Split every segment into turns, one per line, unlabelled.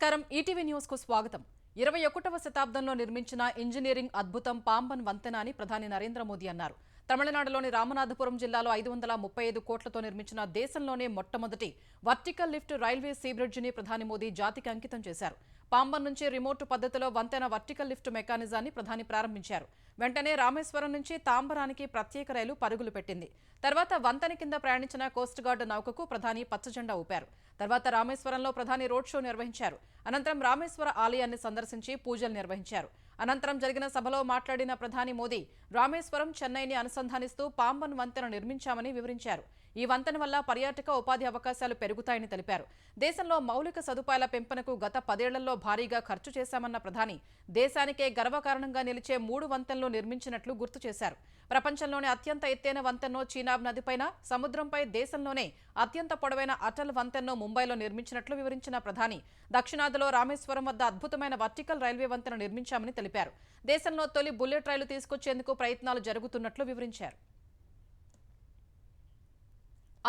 నమస్కారం ETV news కు స్వాగతం 21వ శతాబ్దంలో నిర్మించిన ఇంజనీరింగ్ అద్భుతం పాంబన్ వంతెన అని ప్రధాని నరేంద్ర మోదీ అన్నారు. తమిళనాడులోని రామనాథపురం జిల్లాలో 535 కోట్లతో నిర్మించిన దేశంలోనే మొట్టమొదటి vertical lift railway sea bridge ని ప్రధాని మోదీ జాతికి అంకితం చేశారు. పాంబన్ నుంచి రిమోట్ పద్ధతిలో వంతెన వర్టికల్ లిఫ్ట్ మెకానిజాన్ని ప్రధాని ప్రారంభించారు. వెంటనే రామేశ్వరం నుంచి తాంబరానికి ప్రత్యేక రైలు పరుగులు పెట్టింది. తర్వాత వంతెన కింద ప్రయాణించిన కోస్ట్ గార్డ్ నౌకకు ప్రధాని పచ్చజెండా ఊపారు. తర్వాత రామేశ్వరంలో ప్రధాని రోడ్ షో నిర్వహించారు. అనంతరం రామేశ్వర ఆలయాన్ని సందర్శించి పూజలు నిర్వహించారు. అనంతరం జరిగిన సభలో మాట్లాడిన ప్రధాని మోదీ రామేశ్వరం చెన్నైని అనుసంధానిస్తూ పాంబన్ వంతెన నిర్మించామని వివరించారు. ఈ వంతెన వల్ల పర్యాటక ఉపాధి అవకాశాలు పెరుగుతాయని తెలిపారు. దేశంలో మౌలిక సదుపాయాల పెంపునకు గత 10 ఏళ్లలో భారీగా ఖర్చు చేశామన్న ప్రధాని దేశానికే గర్వకారణంగా నిలిచే 3 వంతెనలు నిర్మించినట్లు గుర్తు చేశారు. ప్రపంచంలోనే అత్యంత ఎత్తైన వంతెనను చీనాబ్ నదిపైన, సముద్రంపై దేశంలోనే అత్యంత పొడవైన అటల్ వంతెనను ముంబైలో నిర్మించినట్లు వివరించిన ప్రధాని దక్షిణాదిలో రామేశ్వరం వద్ద అద్భుతమైన వర్టికల్ రైల్వే వంతెన నిర్మించామని తెలిపారు. దేశంలో తొలి బుల్లెట్ రైలు తీసుకొచ్చేందుకు ప్రయత్నాలు జరుగుతున్నట్లు వివరించారు.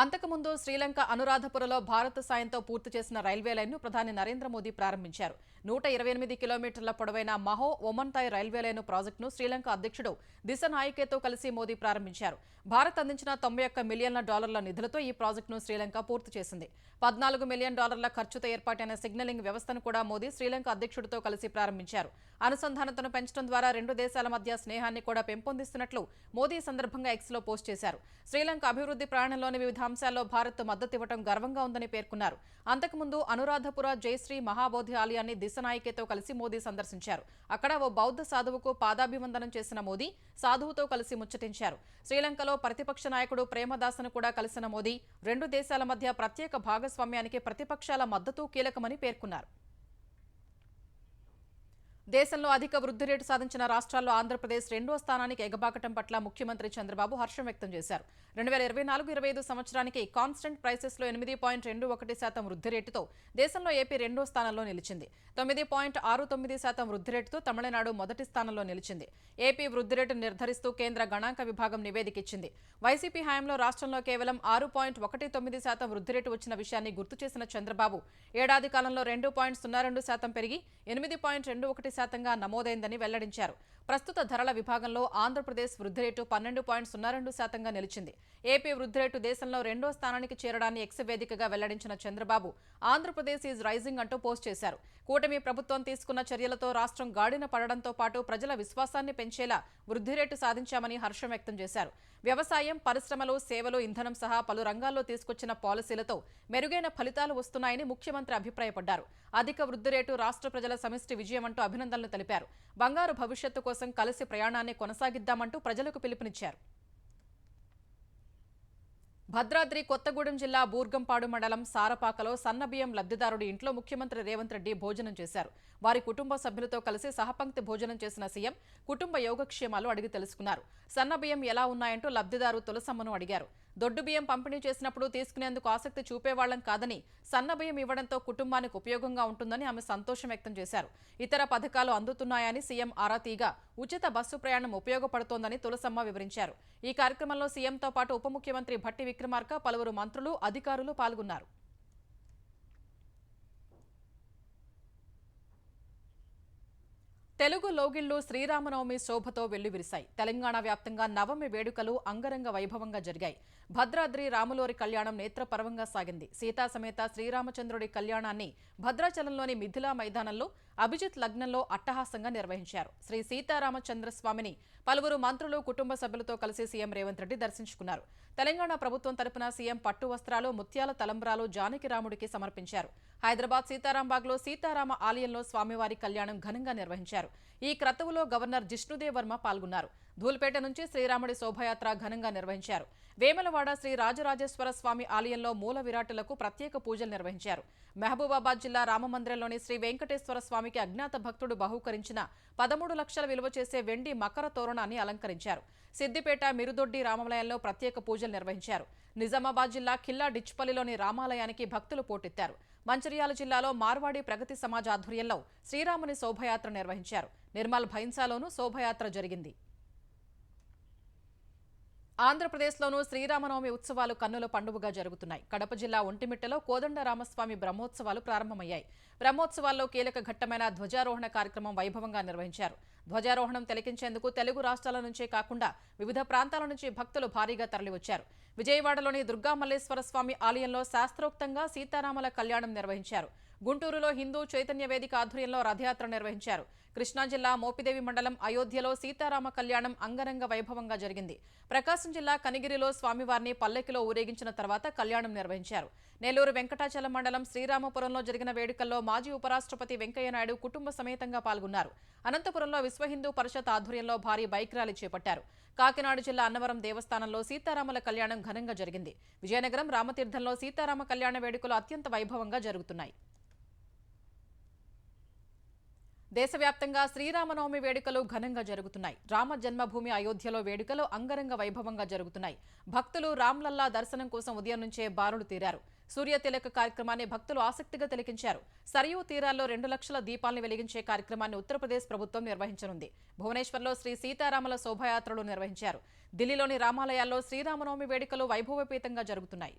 అంతకుముందు శ్రీలంక అనురాధపురలో భారత సాయంతో పూర్తి చేసిన రైల్వే లైన్ను ప్రధాని నరేంద్ర మోదీ ప్రారంభించారు. 128 కిలోమీటర్ల పొడవైన మహో ఒమన్తాయ్ రైల్వే లైన్ ప్రాజెక్టును శ్రీలంక అధ్యక్షుడు దిశనాయకేతో కలిసి మోదీ ప్రారంభించారు. భారత్ అందించిన $91 మిలియన్ల నిధులతో ఈ ప్రాజెక్టును శ్రీలంక పూర్తి చేసింది. $14 మిలియన్ ఖర్చుతో ఏర్పాటైన సిగ్నలింగ్ వ్యవస్థను కూడా మోదీ శ్రీలంక అధ్యక్షుడితో కలిసి ప్రారంభించారు. అనుసంధానతను పెంచడం ద్వారా రెండు దేశాల మధ్య స్నేహాన్ని కూడా పెంపొందిస్తున్నట్లు మోదీ సందర్భంగా ఎక్స్లో పోస్ట్ చేశారు. శ్రీలంక అభివృద్ధి ప్రయాణంలోని వివిధ అంశాల్లో భారత్ మద్దతివ్వడం గర్వంగా ఉందని పేర్కొన్నారు. అంతకుముందు అనురాధపుర జయశ్రీ మహాబోధి ఆలయాన్ని దిశనాయకేతో కలిసి మోదీ సందర్శించారు. అక్కడ ఓ బౌద్ధ సాధువుకు పాదాభివందనం చేసిన మోదీ సాధువుతో కలిసి ముచ్చటించారు. శ్రీలంకలో ప్రతిపక్ష నాయకుడు ప్రేమదాసను కూడా కలిసిన మోదీ రెండు దేశాల మధ్య ప్రత్యేక భాగస్వామ్యానికి ప్రతిపక్షాల మద్దతు కీలకమని పేర్కొన్నారు. దేశంలో అధిక వృద్ధి రేటు సాధించిన రాష్ట్రాల్లో ఆంధ్రప్రదేశ్ 2వ స్థానానికి ఎగబాకటం పట్ల ముఖ్యమంత్రి చంద్రబాబు హర్షం వ్యక్తం చేశారు. 2024-25 సంవత్సరానికి కాన్స్టెంట్ ప్రైసెస్లో 8.21% వృద్ధి రేటుతో దేశంలో ఏపీ 2వ స్థానంలో నిలిచింది. 9.69% వృద్ధి రేటుతో తమిళనాడు మొదటి స్థానంలో నిలిచింది. ఏపీ వృద్ధి రేటును నిర్ధారిస్తూ కేంద్ర గణాంక విభాగం నివేదిక ఇచ్చింది. వైసీపీ హయాంలో రాష్ట్రంలో కేవలం 6.12% వృద్ధి రేటు వచ్చిన విషయాన్ని గుర్తు చేసిన చంద్రబాబు ఏడాది కాలంలో 2.02% పెరిగి 8.21% నమోదైందని వెల్లడించారు. ప్రస్తుత ధరల విభాగంలో ఆంధ్రప్రదేశ్ వృద్ధి రేటు 12.02% నిలిచింది. ఏపీ వృద్ధి రేటు దేశంలో 2వ స్థానానికి చేరడాన్ని ఎక్స్ వేదికగా వెల్లడించిన చంద్రబాబు ఆంధ్రప్రదేశ్ ఈజ్ రైజింగ్ అంటూ పోస్ట్ చేశారు. కూటమి ప్రభుత్వం తీసుకున్న చర్యలతో రాష్ట్రం గాడిన పడడంతో పాటు ప్రజల విశ్వాసాన్ని పెంచేలా వృద్ధి రేటు సాధించామని హర్షం వ్యక్తం చేశారు. వ్యవసాయం, పరిశ్రమలు, సేవలు, ఇంధనం సహా పలు రంగాల్లో తీసుకొచ్చిన పాలసీలతో మెరుగైన ఫలితాలు వస్తున్నాయని ముఖ్యమంత్రి అభిప్రాయపడ్డారు. అధిక వృద్ధి రేటు రాష్ట్ర ప్రజల సమిష్టి విజయం అంటూ అభినందనలు తెలిపారు. బంగారు భవిష్యత్తు కోసం కలిసి ప్రయాణాన్ని కొనసాగిద్దామంటూ ప్రజలకు పిలుపునిచ్చారు. భద్రాద్రి కొత్తగూడెం జిల్లా బూర్గంపాడు మండలం సారపాకలో సన్నబియ్యం లబ్ధిదారుడి ఇంట్లో ముఖ్యమంత్రి రేవంత్ రెడ్డి భోజనం చేశారు. వారి కుటుంబ సభ్యులతో కలిసి సహపంక్తి భోజనం చేసిన సీఎం కుటుంబ యోగక్షేమాలు అడిగి తెలుసుకున్నారు. సన్నబియ్యం ఎలా ఉన్నాయంటూ లబ్ధిదారు తులసమ్మను అడిగారు. దొడ్డు బియ్యం పంపిణీ చేసినప్పుడు తీసుకునేందుకు ఆసక్తి చూపేవాళ్లం కాదని సన్నబియ్యం ఇవ్వడంతో కుటుంబానికి ఉపయోగంగా ఉంటుందని ఆమె సంతోషం వ్యక్తం చేశారు. ఇతర పథకాలు అందుతున్నాయని సీఎం ఆరా తీగా ఉచిత బస్సు ప్రయాణం ఉపయోగపడుతోందని తులసమ్మ వివరించారు. ఈ కార్యక్రమంలో సీఎంతో పాటు ఉప ముఖ్యమంత్రి భట్టి విక్రమార్క, పలువురు మంత్రులు, అధికారులు పాల్గొన్నారు. తెలుగు లోగిళ్లు శ్రీరామనవమి శోభతో వెల్లువిరిశాయి. తెలంగాణ వ్యాప్తంగా నవమి వేడుకలు అంగరంగ వైభవంగా జరిగాయి. భద్రాద్రి రాములోరి కళ్యాణం నేత్రపర్వంగా సాగింది. సీతా సమేత శ్రీరామచంద్రుడి కళ్యాణాన్ని భద్రాచలంలోని మిథిలా మైదానంలో అభిజిత్ లగ్నంలో అట్టహాసంగా నిర్వహించారు. శ్రీ సీతారామచంద్రస్వామిని పలువురు మంత్రులు, కుటుంబ సభ్యులతో కలిసి సీఎం రేవంత్ రెడ్డి దర్శించుకున్నారు. తెలంగాణ ప్రభుత్వం తరపున సీఎం పట్టు వస్త్రాలు, ముత్యాల తలంబ్రాలు జానకిరాముడికి సమర్పించారు. హైదరాబాద్ సీతారాంబాగ్లో సీతారామ ఆలయంలో స్వామివారి కళ్యాణం ఘనంగా నిర్వహించారు. ఈ క్రతువులో గవర్నర్ జిష్ణుదేవ్ వర్మ పాల్గొన్నారు. ధూల్పేట నుంచి శ్రీరాముడి శోభయాత్ర ఘనంగా నిర్వహించారు. వేములవాడ శ్రీ రాజరాజేశ్వర స్వామి ఆలయంలో మూల విరాటులకు ప్రత్యేక పూజలు నిర్వహించారు. మహబూబాబాద్ జిల్లా రామమందిరంలోని శ్రీ వెంకటేశ్వర స్వామికి అజ్ఞాత భక్తుడు బహూకరించిన 13 లక్షల విలువ చేసే వెండి మకర తోరణాన్ని అలంకరించారు. సిద్దిపేట మిరుదొడ్డి రామాలయంలో ప్రత్యేక పూజలు నిర్వహించారు. నిజామాబాద్ జిల్లా ఖిల్లా డిచ్పల్లిలోని రామాలయానికి భక్తులు పోటెత్తారు. మంచిర్యాల జిల్లాలో మార్వాడి ప్రగతి సమాజ్ ఆధ్వర్యంలో శ్రీరాముని శోభయాత్ర నిర్వహించారు. నిర్మల్ భైన్సాలోనూ శోభయాత్ర జరిగింది. ఆంధ్రప్రదేశ్లోనూ శ్రీరామనవమి ఉత్సవాలు కన్నుల పండుగగా జరుగుతున్నాయి. కడప జిల్లా ఒంటిమిట్టలో కోదండరామస్వామి బ్రహ్మోత్సవాలు ప్రారంభమయ్యాయి. బ్రహ్మోత్సవాల్లో కీలక ఘట్టమైన ధ్వజారోహణ కార్యక్రమం వైభవంగా నిర్వహించారు. ధ్వజారోహణం తిలకించేందుకు తెలుగు రాష్ట్రాల నుంచే కాకుండా వివిధ ప్రాంతాల నుంచి భక్తులు భారీగా తరలివచ్చారు. విజయవాడలోని దుర్గా మల్లేశ్వర స్వామి ఆలయంలో శాస్త్రోక్తంగా సీతారాముల కళ్యాణం నిర్వహించారు. గుంటూరులో హిందూ చైతన్య వేదిక ఆధ్వర్యంలో రథయాత్ర నిర్వహించారు. కృష్ణా జిల్లా మోపిదేవి మండలం అయోధ్యలో సీతారామ కళ్యాణం అంగరంగ వైభవంగా జరిగింది. ప్రకాశం జిల్లా కనిగిరిలో స్వామివారిని పల్లకిలో ఊరేగించిన తర్వాత కళ్యాణం నిర్వహించారు. నెల్లూరు వెంకటాచలం మండలం శ్రీరామపురంలో జరిగిన వేడుకల్లో మాజీ ఉపరాష్ట్రపతి వెంకయ్యనాయుడు కుటుంబ సమేతంగా పాల్గొన్నారు. అనంతపురంలో విశ్వ హిందూ పరిషత్ ఆధ్వర్యంలో భారీ బైక్ ర్యాలీ చేపట్టారు. కాకినాడ జిల్లా అన్నవరం దేవస్థానంలో సీతారాముల కళ్యాణం ఘనంగా జరిగింది. విజయనగరం రామతీర్థంలో సీతారామ కళ్యాణ వేడుకలు అత్యంత వైభవంగా జరుగుతున్నాయి. దేశవ్యాప్తంగా శ్రీరామనవమి వేడుకలు ఘనంగా జరుగుతున్నాయి. రామ జన్మభూమి అయోధ్యలో వేడుకలు అంగరంగ వైభవంగా జరుగుతున్నాయి. భక్తులు రామ్లల్లా దర్శనం కోసం ఉదయం నుంచే బారులు తీరారు. సూర్య తిలక కార్యక్రమాన్ని భక్తులు ఆసక్తిగా తిలకించారు. సరియూ తీరాల్లో 2 లక్షల దీపాలను వెలిగించే కార్యక్రమాన్ని ఉత్తరప్రదేశ్ ప్రభుత్వం నిర్వహించనుంది. భువనేశ్వర్లో శ్రీ సీతారాముల శోభాయాత్రలు నిర్వహించారు. ఢిల్లీలోని రామాలయాల్లో శ్రీరామనవమి వేడుకలు వైభవపేతంగా జరుగుతున్నాయి.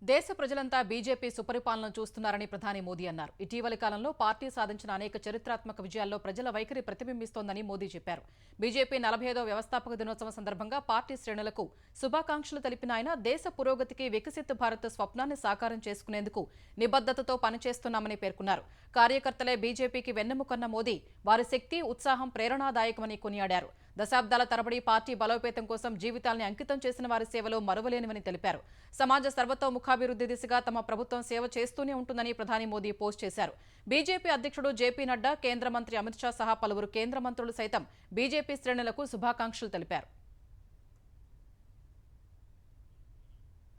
దేశ ప్రజలంతా బీజేపీ సుపరిపాలన చూస్తున్నారని ప్రధాని మోదీ అన్నారు. ఇటీవలి కాలంలో పార్టీ సాధించిన అనేక చరిత్రాత్మక విజయాల్లో ప్రజల వైఖరి ప్రతిబింబిస్తోందని మోదీ చెప్పారు. బీజేపీ 45వ వ్యవస్థాపక దినోత్సవం సందర్భంగా పార్టీ శ్రేణులకు శుభాకాంక్షలు తెలిపిన ఆయన దేశ పురోగతికి వికసిత్ భారత్ స్వప్నాన్ని సాకారం చేసుకునేందుకు నిబద్ధతతో పనిచేస్తున్నామని పేర్కొన్నారు. కార్యకర్తలే బీజేపీకి వెన్నెముకన్న మోదీ వారి శక్తి, ఉత్సాహం ప్రేరణాదాయకమని కొనియాడారు. దశాబ్దాల తరబడి పార్టీ బలోపేతం కోసం జీవితాల్ని అంకితం చేసిన వారి సేవలు మరువలేనివని తెలిపారు. సమాజ సర్వతోముఖాభివృద్ధి దిశగా తమ ప్రభుత్వం సేవ చేస్తూనే ఉంటుందని ప్రధాని మోదీ పోస్ట్ చేశారు. బీజేపీ అధ్యక్షుడు జేపీ నడ్డా, కేంద్ర మంత్రి అమిత్ షా సహా పలువురు కేంద్ర మంత్రులు సైతం బీజేపీ శ్రేణులకు శుభాకాంక్షలు తెలిపారు.